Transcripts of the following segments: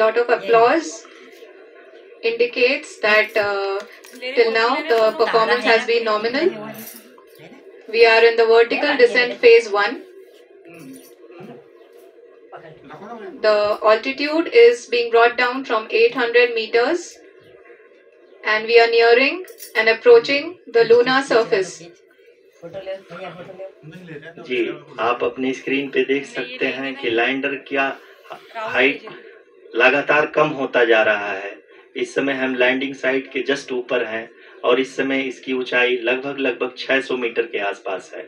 lot of applause indicates that till now the performance has been nominal. We are in the vertical descent phase 1. The altitude is being brought down from 800 meters and we are nearing and approaching the lunar surface. जी, आप अपनी screen पे देख सकते हैं कि lander क्या height लगातार कम होता जा रहा है। इस समय हम लैंडिंग साइट के जस्ट ऊपर हैं और इस समय इसकी ऊंचाई लगभग 600 मीटर के आसपास है।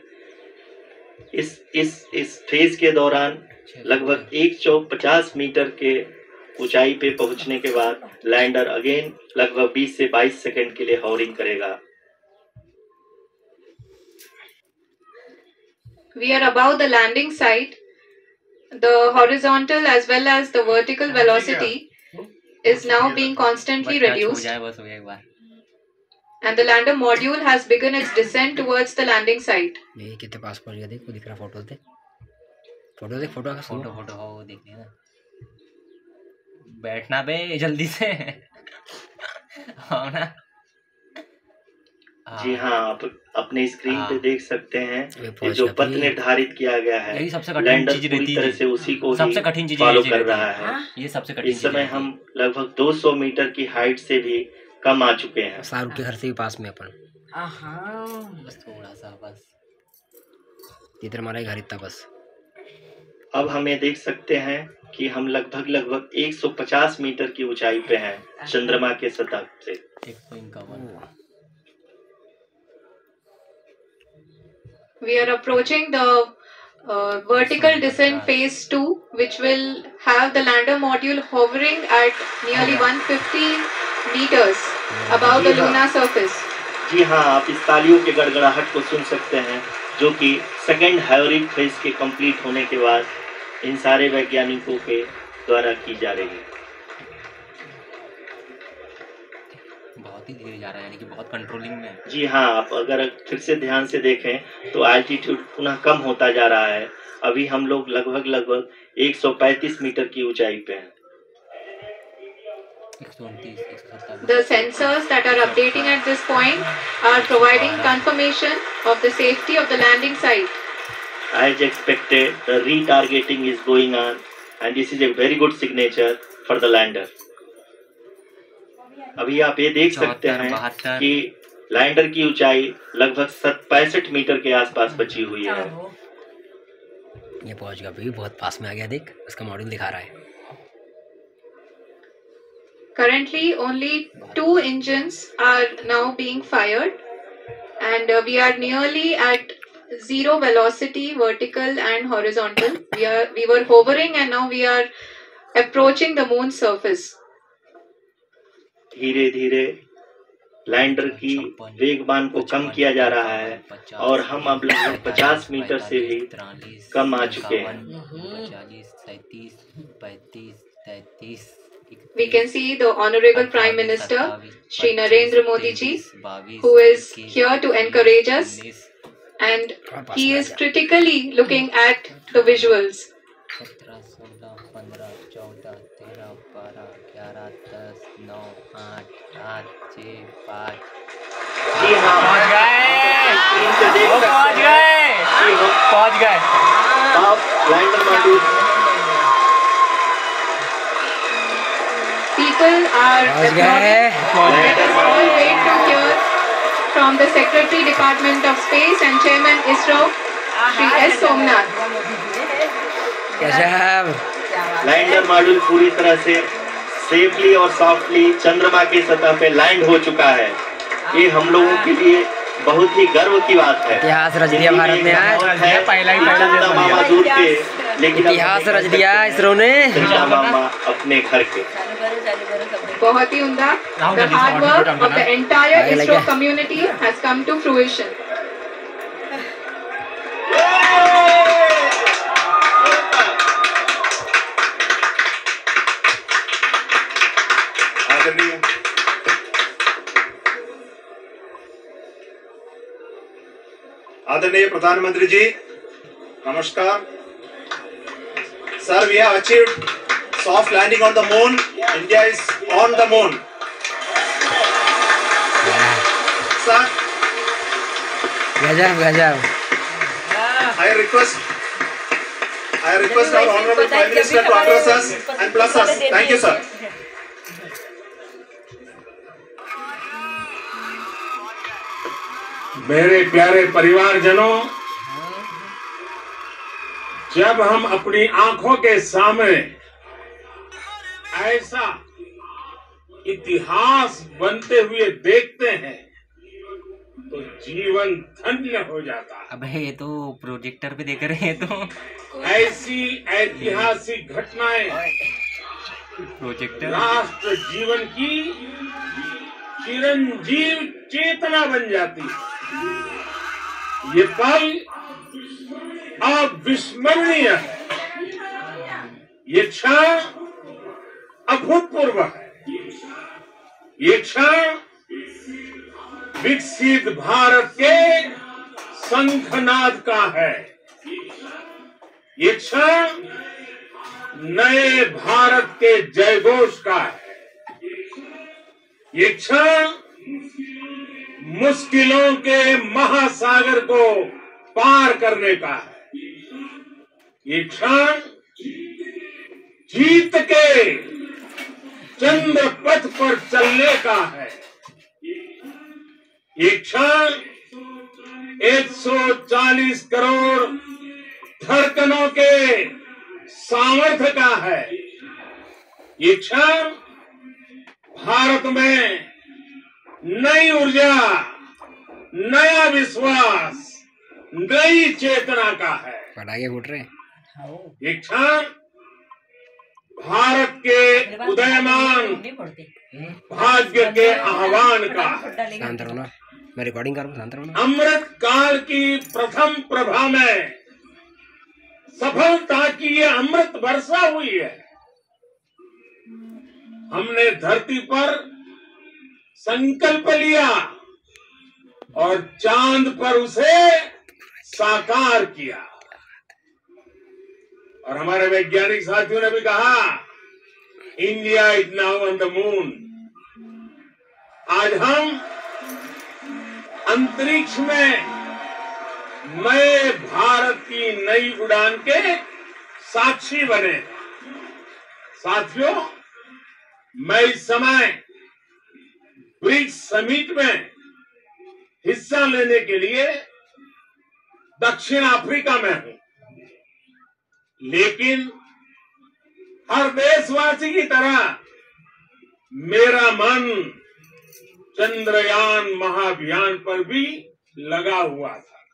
इस फेज के दौरान लगभग 150 मीटर के ऊंचाई पे पहुंचने के बाद लैंडर अगेन लगभग 20 से 22 सेकंड के लिए हॉवरिंग करेगा। We are above the landing site. The horizontal as well as the vertical velocity is now being constantly reduced. And the lander module has begun its descent towards the landing site. ये कितने पास पहुंच गया, देख वो दिख रहा, photo देख, photo हो देखने ना, बैठना बे जल्दी से। ना जी हाँ, आप अपने स्क्रीन पे देख सकते हैं कि जो पथ निर्धारित किया गया है, यही सबसे कठिन लैंडर चीज पूरी रहती तरह है, से उसी को सबसे कठिन चीज फॉलो कर रहा है। ये सबसे कठिन इस समय हम लगभग 200 मीटर की हाइट से भी कम आ चुके हैं। शाहरुख के घर से भी पास में अपन, बस थोड़ा सा, बस जिधर हमारा घर इतना बस। अब हमें देख सकते हैं कि हम लगभग 150 मीटर की ऊंचाई पे हैं चंद्रमा के सतह से। 151। We are approaching the vertical descent phase 2, which will have the lander module hovering at nearly 150 meters above the lunar surface. जी हाँ, आप इस तालियों के गड़गड़ाहट को सुन सकते हैं, जो कि सेकेंड हाइवरिंग फेज के कंप्लीट होने के बाद इन सारे वैज्ञानिकों के द्वारा की जा रही है। बहुत ही धीरे जा रहा है, यानी कि बहुत कंट्रोलिंग में। जी हाँ, आप अगर फिर से ध्यान से देखें तो एल्टीट्यूड पुनः कम होता जा रहा है। अभी हम लोग लगभग 135 मीटर की ऊंचाई पे हैं। The sensors that are updating at this point are providing confirmation of the safety of the landing site. As expected, the retargeting is going on, and this is a very good signature for the lander. अभी आप ये देख सकते हैं कि lander की ऊंचाई लगभग 65 मीटर के आसपास बची हुई है। ये पहुंच गया, भी बहुत पास में आ गया, देख उसका मॉड्यूल दिखा रहा है। Currently, only 2 engines are now being fired, and we are nearly at zero velocity, vertical and horizontal. We were hovering, and now we are approaching the moon's surface. धीरे धीरे लैंडर की वेगमान को कम किया जा रहा है और हम अब लगभग 50 मीटर से भी कम आ चुके हैं। We can see the Honorable Prime Minister, Shri Narendra Modi ji, who is here to encourage us, and he is critically looking at the visuals. 17, 16, 15, 14, 13, 12, 11, 10, 9, 8, 7, 6, 5। जी हाँ, पहुंच गए। आप lander module People are applauding. Let us all wait to hear from the Secretary Department of Space and Chairman ISRO, Shri S. Somnath. Lander module पूरी तरह से safely और softly चंद्रमा की सतह पे लैंड हो चुका है। ये हम लोगों के लिए बहुत ही गर्व की बात है। इतिहास रच दिया भारत ने आज, मामा दूर के, लेकिन इतिहास रच दिया इसरो ने। मामा अपने घर के। बहुत ही उम्दा। The hard work of the entire ISRO community has come to fruition. आदरणीय प्रधानमंत्री जी, नमस्कार। Sir, we have achieved soft landing on the moon. India is on the moon. Sir, गजब I request our Honorable Prime Minister to address us and bless us. Thank you, sir. मेरे प्यारे परिवारजनों, जब हम अपनी आंखों के सामने ऐसा इतिहास बनते हुए देखते हैं तो जीवन धन्य हो जाता है। अबे ये तो प्रोजेक्टर पे देख रहे हैं तो ऐसी ऐतिहासिक घटनाएं प्रोजेक्टर राष्ट्र जीवन की चिरंजीव चेतना बन जाती है। ये पल अविस्मरणीय है, ये क्षण अभूतपूर्व है, ये क्षण विकसित भारत के शंखनाद का है, ये क्षण नए भारत के जयघोष का है, ये क्षण मुश्किलों के महासागर को पार करने का है, ये क्षण जीत के चंद्र पथ पर चलने का है, ये क्षण 140 करोड़ धड़कनों के सामर्थ्य का है, ये क्षण भारत में नई ऊर्जा, नया विश्वास, नई चेतना का है। पटाखे फूट रहे ये क्षण भारत के उदयमान भाग्य के आह्वान का है। शांत रहो ना, मैं रिकॉर्डिंग कर रहा हूँ, शांत रहो ना। अमृत काल की प्रथम प्रभा में सफलता की ये अमृत वर्षा हुई है। हमने धरती पर संकल्प लिया और चांद पर उसे साकार किया। और हमारे वैज्ञानिक साथियों ने भी कहा, India is now on the moon. आज हम अंतरिक्ष में नए भारत की नई उड़ान के साक्षी बने। साथियों, मैं इस समय ब्रिक्स समिट में हिस्सा लेने के लिए दक्षिण अफ्रीका में हूं, लेकिन हर देशवासी की तरह मेरा मन चंद्रयान महाअभियान पर भी लगा हुआ था।